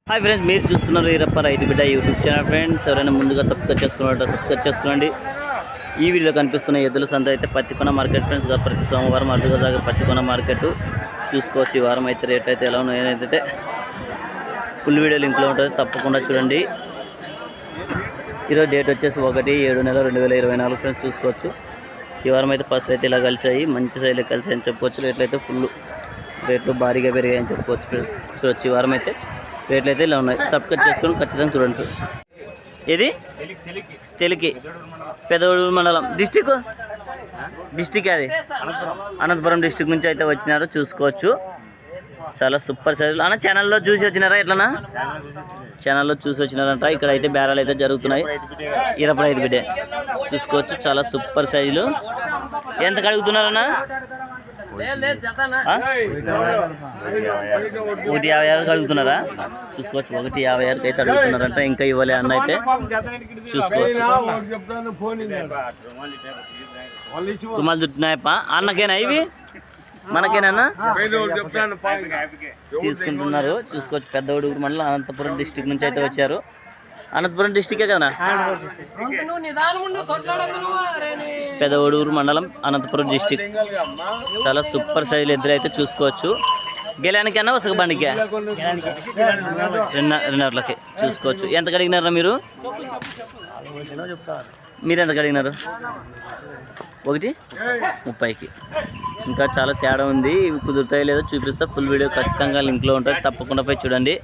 Hi friends, మీరు చూస్తున్నారు ఈరప్ప రైతు బిడ్డ యూట్యూబ్ ఛానల్. ఫ్రెండ్స్, ఎవరైనా ముందుగా సబ్స్క్రైబ్ చేసుకోండి. ఈ వీడియోలో కనిపిస్తున్న ఎద్దుల సంత అయితే పత్తికొన మార్కెట్ ఫ్రెండ్స్. ప్రతి సోమవారం అరుదుగా సాగే పత్తికొన మార్కెట్ చూసుకోవచ్చు. ఈ వారం అయితే రేట్ అయితే ఎలా ఉన్నాయో అయితే ఫుల్ వీడియో లింక్లో ఉంటుంది, తప్పకుండా చూడండి. ఈరోజు డేట్ వచ్చేసి 1/7/2024 ఫ్రెండ్స్. చూసుకోవచ్చు. ఈ వారం అయితే ఫస్ట్ అయితే ఇలా కలిసాయి, మంచి సైజులో కలిసాయని చెప్పుకోవచ్చు. రేట్లు అయితే రేట్లు భారీగా పెరిగాయని చెప్పుకోవచ్చు ఫ్రెండ్స్. చూడొచ్చు. ఈ వారం అయితే రేట్లు అయితే ఇలా ఉన్నాయి. సబ్స్క్రైబ్ చేసుకొని ఖచ్చితంగా చూడండి. ఇది తెలుకి పెదవూరు మండలం డిస్టిక్ అది అనంతపురం డిస్టిక్ నుంచి అయితే వచ్చినారు. చూసుకోవచ్చు. చాలా సూపర్ సైజులు అన్న. ఛానల్లో చూసి వచ్చినారా? ఎట్లనా ఛానల్లో చూసి వచ్చినారంట. ఇక్కడ అయితే బేరాలు అయితే జరుగుతున్నాయి. ఈరప్ప రైతు బిడ్డ చూసుకోవచ్చు. చాలా సూపర్ సైజులు. ఎంత కడుగుతున్నారన్నా? 150 అడుగుతున్నారా? చూసుకోవచ్చు. 150 అయితే అడుగుతున్నారంట. ఇంకా ఇవ్వలే అన్న అయితే చూసుకోవచ్చు. రుమాలు చుట్టినాయప్ప. అన్నకేనా ఇవి? మనకేనా తీసుకుంటున్నారు. చూసుకోవచ్చు. పెద్దవాడు మండలం అనంతపురం డిస్టిక్ నుంచి అయితే వచ్చారు. అనంతపురం డిస్టికే కదా? పెదవడూరు మండలం అనంతపురం డిస్టిక్. చాలా సూపర్ సైజులు ఎద్దులు అయితే చూసుకోవచ్చు. గెలానికన్నా ఒక బండికి 2.5 చూసుకోవచ్చు. ఎంత కడిగినారా మీరు? ఎంత కడిగినారు? 1.30. ఇంకా చాలా తేడా ఉంది. ఇవి కుదురుతాయి లేదో చూపిస్తా. ఫుల్ వీడియో ఖచ్చితంగా లింక్లో ఉంటుంది, తప్పకుండా పోయి చూడండి.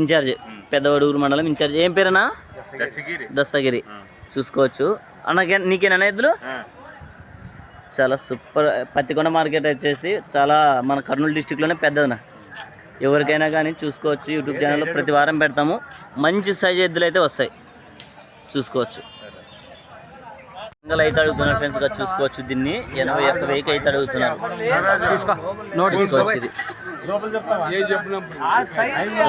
ఇన్ఛార్జ్ పెద్దవడూరు మండలం ఇన్ఛార్జ్. ఏం పేరేనా? దస్తగిరి. చూసుకోవచ్చు. అన్నకే నీకేనా ఎద్దులు? చాలా సూపర్. పత్తికొండ మార్కెట్ వచ్చేసి చాలా మన కర్నూలు డిస్టిక్లోనే పెద్దదన. ఎవరికైనా కానీ చూసుకోవచ్చు. యూట్యూబ్ ఛానల్లో ప్రతి వారం పెడతాము. మంచి సైజు ఎద్దులు అయితే వస్తాయి. చూసుకోవచ్చు. సింగల్ అయితే అడుగుతున్నారు ఫ్రెండ్స్గా. చూసుకోవచ్చు. దీన్ని 81,000 అయితే అడుగుతున్నారు. చూసుకోవచ్చు. ఇది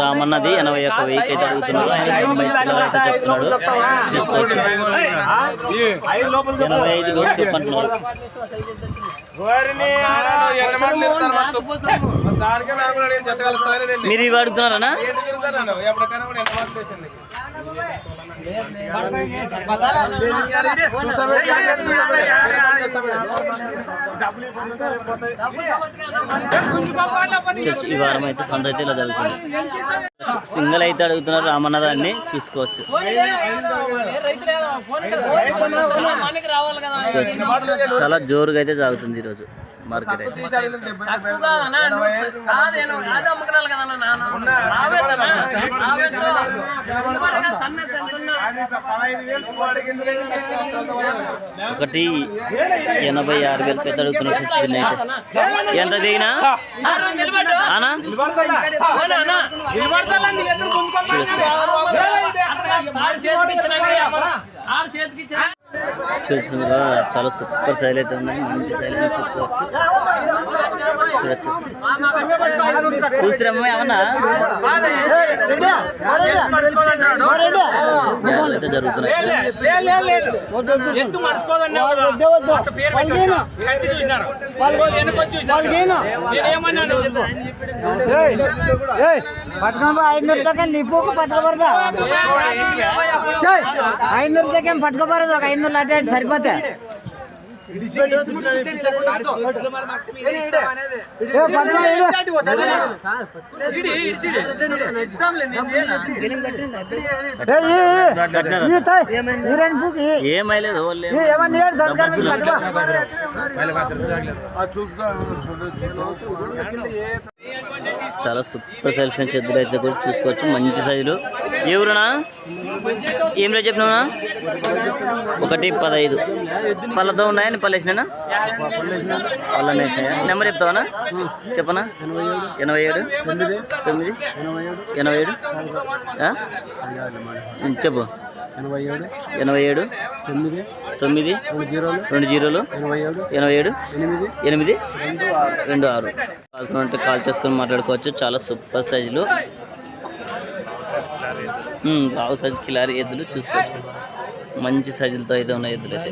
రామన్నది 81,000 అయితే అడుగుతున్నారు. ఆయన 90 అయితే చెప్తున్నాడు. చూసుకోవచ్చు. 85,000 చెప్పంటున్నారు. మీరు ఇవి అడుగుతున్నారనా? ఈ వారం అయితే సంత అయితే ఇలా జరుగుతుంది. సింగల్ అయితే అడుగుతున్నారు రామన్నదాన్ని. చూసుకోవచ్చు. చాలా జోరుగా అయితే సాగుతుంది ఈరోజు మార్కెట్ అయితే. ఒకటి 86,000 పెద్ద అడుగుతున్నారు. ఎంత దిగినా చూసుకుందా. చాలా సూపర్ సైల్ అయితే ఉన్నాయి. మంచి సైల్ చెప్పుకోవచ్చు. చూడచ్చు. చూస్తారమ్మా ఏమన్నా అయితే జరుగుతున్నాయి. పట్టుకోబడదు. ఒక 500 అటే సరిపోతే. చాలా సూపర్ సైజ్ ఫ్రెండ్స్ ఎద్దులు అయితే కూడా చూసుకోవచ్చు. మంచి సైజులు. ఎవరునా ఏం రేట్ చెప్పినా? 1.15. పళ్ళతో ఉన్నాయని పళ్ళేసినా? పళ్ళని వేసినాయా? నెంబర్ చెప్తావనా? చెప్పనా? 87 9 87 చెప్పు. 87 9 20 87 826. కాల్సిన అంటే కాల్ చేసుకొని మాట్లాడుకోవచ్చు. చాలా సూపర్ సైజులు. బాగు సైజు కిలారి ఎద్దులు చూసుకోవచ్చు. మంచి సైజులతో అయితే ఉన్నాయి ఎద్దులు అయితే.